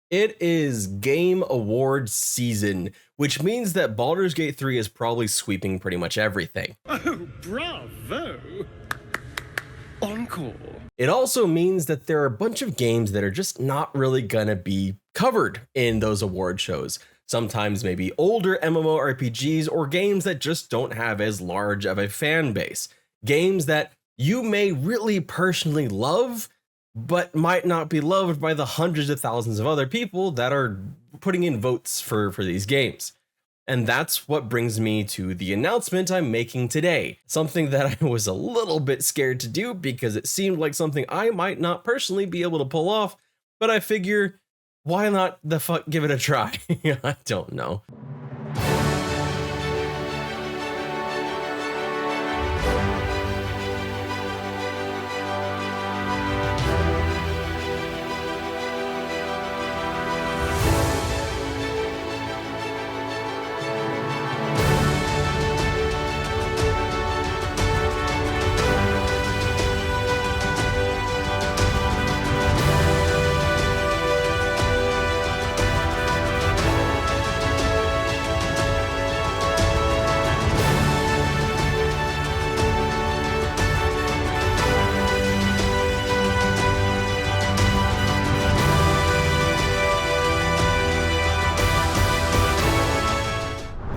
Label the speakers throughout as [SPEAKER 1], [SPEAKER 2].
[SPEAKER 1] It is Game Awards season, which means that Baldur's Gate 3 is probably sweeping pretty much everything.
[SPEAKER 2] Oh, bravo! Encore.
[SPEAKER 1] It also means that there are a bunch of games that are just not really gonna be covered in those award shows. Sometimes maybe older MMORPGs or games that just don't have as large of a fan base. Games that you may really personally love, but might not be loved by the hundreds of thousands of other people that are putting in votes for these games. And that's what brings me to the announcement I'm making today. Something that I was a little bit scared to do because it seemed like something I might not personally be able to pull off, but I figure, why not the fuck give it a try? I don't know.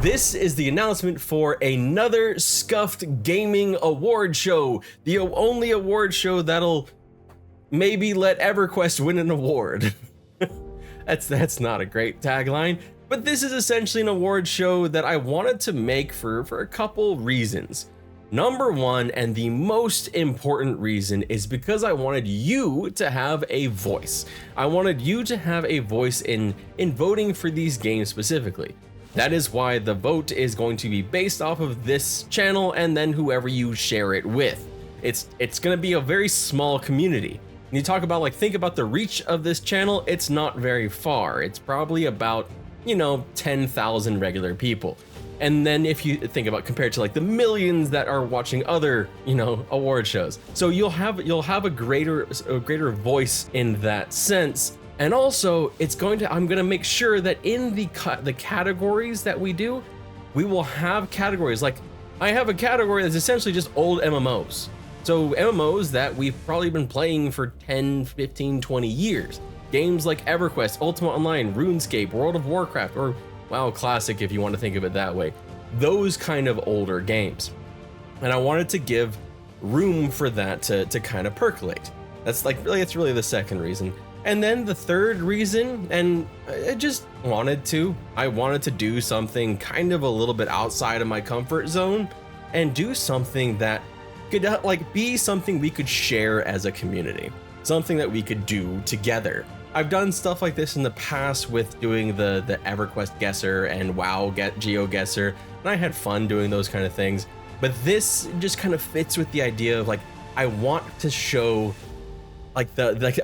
[SPEAKER 1] This is the announcement for another Scuffed Gaming Award Show, the only award show that'll maybe let EverQuest win an award. That's not a great tagline, but this is essentially an award show that I wanted to make for a couple reasons. Number one, and the most important reason, is because I wanted you to have a voice. I wanted you to have a voice in voting for these games specifically. That is why the vote is going to be based off of this channel and then whoever you share it with. It's going to be a very small community. When you talk about, like, think about the reach of this channel, it's not very far. It's probably about, 10,000 regular people. And then if you think about compared to like the millions that are watching other, award shows. So you'll have a greater voice in that sense. And also, I'm gonna make sure that in the categories that we do, we will have categories. Like, I have a category that's essentially just old MMOs. So MMOs that we've probably been playing for 10, 15, 20 years. Games like EverQuest, Ultima Online, RuneScape, World of Warcraft, or WoW Classic if you want to think of it that way. Those kind of older games. And I wanted to give room for that to kind of percolate. That's really the second reason. And then the third reason, and I wanted to do something kind of a little bit outside of my comfort zone and do something that could be something we could share as a community, something that we could do together. I've done stuff like this in the past with doing the EverQuest Guesser and WoW GeoGuessr, and I had fun doing those kind of things. But this just kind of fits with the idea of I want to show I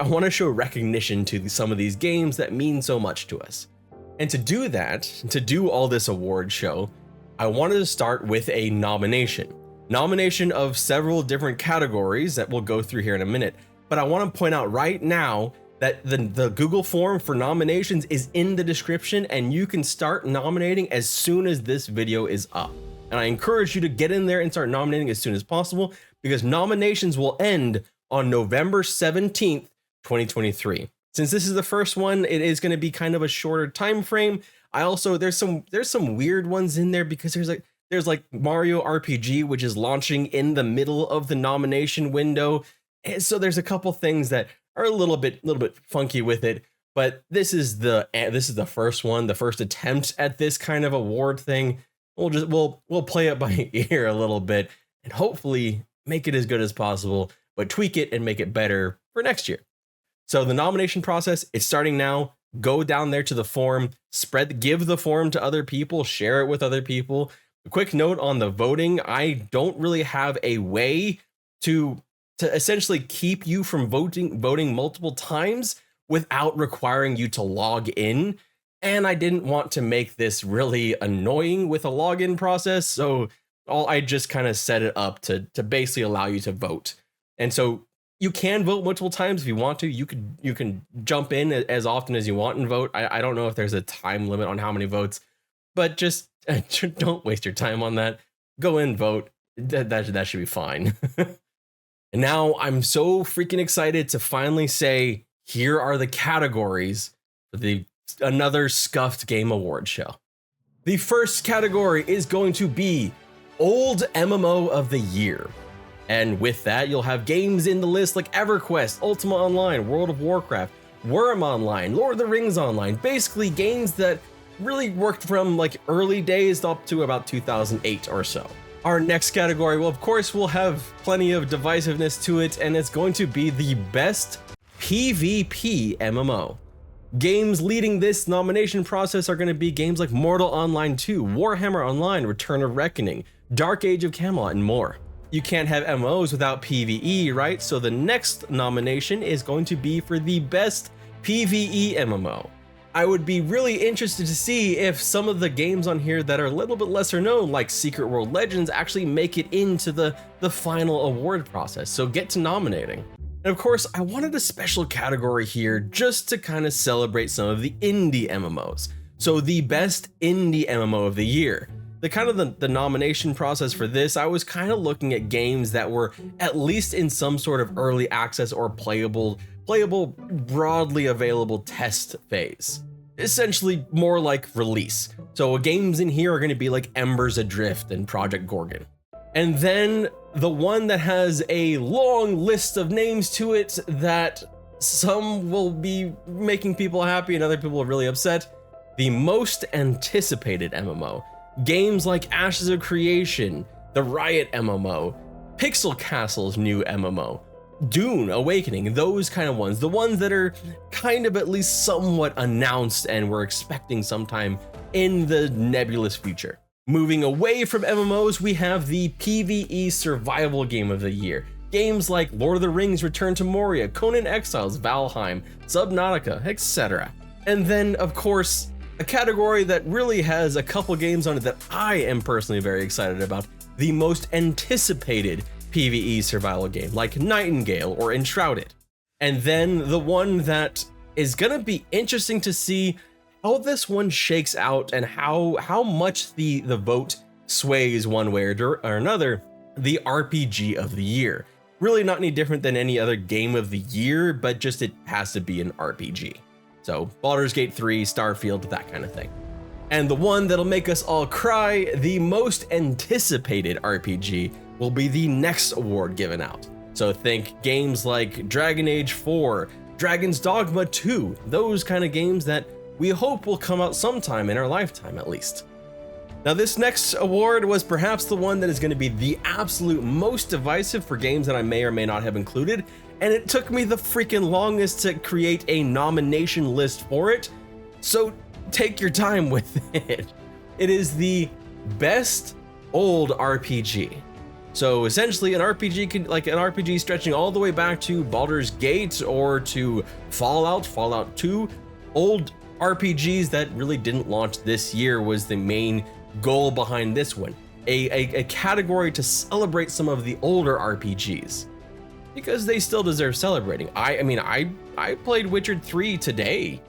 [SPEAKER 1] want to show recognition to some of these games that mean so much to us. And to do that, to do all this award show, I wanted to start with a nomination of several different categories that we'll go through here in a minute. But I want to point out right now that the Google form for nominations is in the description, and you can start nominating as soon as this video is up. And I encourage you to get in there and start nominating as soon as possible, because nominations will end on November 17th, 2023. Since this is the first one, it is going to be kind of a shorter time frame. There's some weird ones in there because there's Mario RPG, which is launching in the middle of the nomination window. And so there's a couple things that are a little bit funky with it, but this is the first one, the first attempt at this kind of award thing. We'll play it by ear a little bit and hopefully make it as good as possible, but tweak it and make it better for next year. So the nomination process is starting now. Go down there to the forum, give the forum to other people, share it with other people. A quick note on the voting: I don't really have a way to essentially keep you from voting multiple times without requiring you to log in. And I didn't want to make this really annoying with a login process, so I just kind of set it up to basically allow you to vote. And so You can vote multiple times if you want to. You can jump in as often as you want and vote. I don't know if there's a time limit on how many votes, but just don't waste your time on that. Go in, vote. That should be fine. And now I'm so freaking excited to finally say, here are the categories for another Scuffed Game Award show. The first category is going to be Old MMO of the Year. And with that, you'll have games in the list like EverQuest, Ultima Online, World of Warcraft, Worm Online, Lord of the Rings Online, basically games that really worked from like early days up to about 2008 or so. Our next category, well, of course, will have plenty of divisiveness to it, and it's going to be the best PvP MMO. Games leading this nomination process are going to be games like Mortal Online 2, Warhammer Online, Return of Reckoning, Dark Age of Camelot, and more. You can't have MMOs without PvE, right? So the next nomination is going to be for the best PvE MMO. I would be really interested to see if some of the games on here that are a little bit lesser known, like Secret World Legends, actually make it into the final award process, so get to nominating. And of course, I wanted a special category here just to kind of celebrate some of the indie MMOs. So the best indie MMO of the year. The nomination process for this, I was kind of looking at games that were at least in some sort of early access or playable, broadly available test phase. Essentially more like release. So games in here are going to be like Embers Adrift and Project Gorgon. And then the one that has a long list of names to it that some will be making people happy and other people are really upset. The most anticipated MMO. Games like Ashes of Creation, the Riot MMO, Pixel Castle's new MMO, Dune Awakening, those kind of ones, the ones that are kind of at least somewhat announced and we're expecting sometime in the nebulous future. Moving away from MMOs, we have the PvE survival game of the year. Games like Lord of the Rings Return to Moria, Conan Exiles, Valheim, Subnautica, etc. And then, of course, a category that really has a couple games on it that I am personally very excited about, the most anticipated PvE survival game, like Nightingale or Enshrouded. And then the one that is gonna be interesting to see how this one shakes out and how much the vote sways one way or another, the RPG of the year. Really not any different than any other game of the year, but just it has to be an RPG. So Baldur's Gate 3, Starfield, that kind of thing. And the one that'll make us all cry, the most anticipated RPG, will be the next award given out. So think games like Dragon Age 4, Dragon's Dogma 2, those kind of games that we hope will come out sometime in our lifetime at least. Now this next award was perhaps the one that is going to be the absolute most divisive for games that I may or may not have included, and it took me the freaking longest to create a nomination list for it, so take your time with it. It is the best old RPG. So essentially an RPG stretching all the way back to Baldur's Gate or to Fallout 2, old RPGs that really didn't launch this year was the main goal behind this one. A category to celebrate some of the older RPGs, because they still deserve celebrating. I played Witcher 3 today.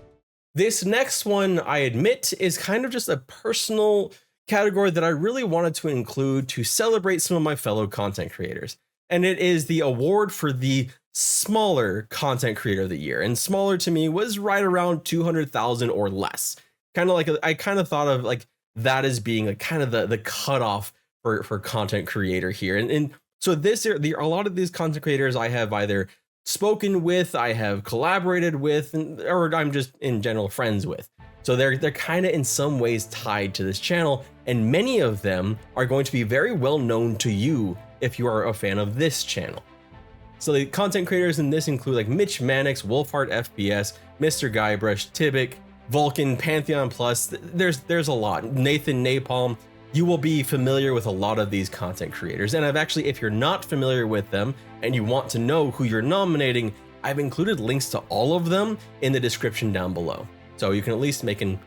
[SPEAKER 1] This next one, I admit, is kind of just a personal category that I really wanted to include to celebrate some of my fellow content creators. And it is the award for the smaller content creator of the year. And smaller to me was right around 200,000 or less. Kind of like, I kind of thought of like that as being like kind of the cutoff for content creator here. And so a lot of these content creators I have either spoken with, I have collaborated with, or I'm just in general friends with. So they're kind of in some ways tied to this channel, and many of them are going to be very well known to you if you are a fan of this channel. So the content creators in this include like Mitch Mannix, Wolfheart FPS, Mr. Guybrush, Tibic, Vulcan, Pantheon Plus. There's a lot. Nathan Napalm. You will be familiar with a lot of these content creators, and I've actually, if you're not familiar with them and you want to know who you're nominating, I've included links to all of them in the description down below, so you can at least make an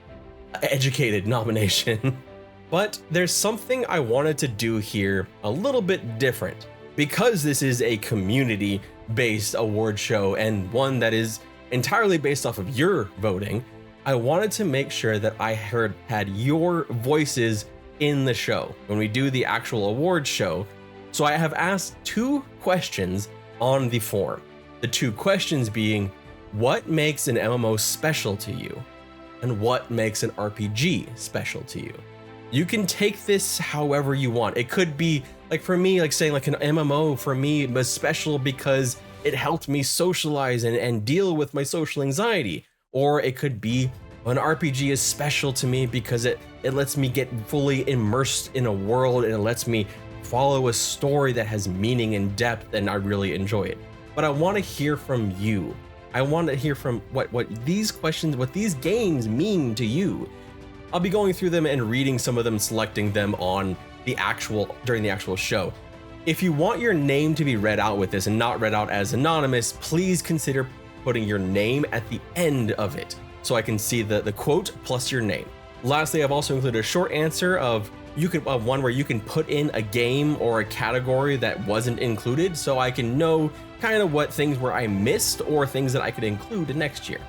[SPEAKER 1] educated nomination. But there's something I wanted to do here a little bit different. Because this is a community based award show and one that is entirely based off of your voting, I wanted to make sure that I had your voices in the show when we do the actual award show. So I have asked 2 questions on the form. The 2 questions being, what makes an MMO special to you? And what makes an RPG special to you? You can take this however you want. It could be, like for me, like saying like an MMO for me was special because it helped me socialize and deal with my social anxiety. Or it could be an RPG is special to me because it lets me get fully immersed in a world and it lets me follow a story that has meaning and depth, and I really enjoy it. But I want to hear from you. I want to hear from what these questions, what these games mean to you. I'll be going through them and reading some of them, selecting them on during the actual show. If you want your name to be read out with this and not read out as anonymous, please consider putting your name at the end of it so I can see the quote plus your name. Lastly, I've also included a short answer of one where you can put in a game or a category that wasn't included so I can know kind of what things were I missed or things that I could include next year.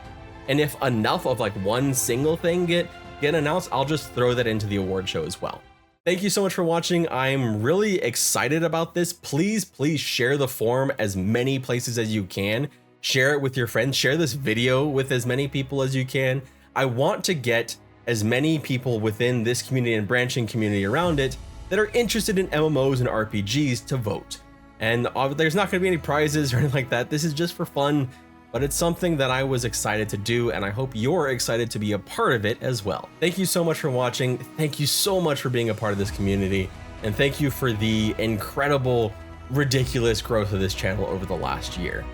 [SPEAKER 1] And if enough of like one single thing get announced, I'll just throw that into the award show as well. Thank you so much for watching. I'm really excited about this. Please share the forum as many places as you can. Share it with your friends. Share this video with as many people as you can. I want to get as many people within this community and branching community around it that are interested in MMOs and RPGs to vote. And there's not going to be any prizes or anything like that. This is just for fun, but it's something that I was excited to do, and I hope you're excited to be a part of it as well. Thank you so much for watching. Thank you so much for being a part of this community, and thank you for the incredible, ridiculous growth of this channel over the last year.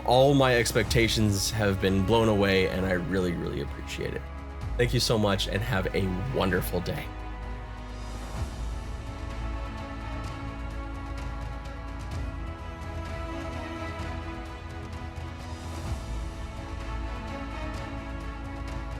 [SPEAKER 1] All my expectations have been blown away, and I really, really appreciate it. Thank you so much, and have a wonderful day.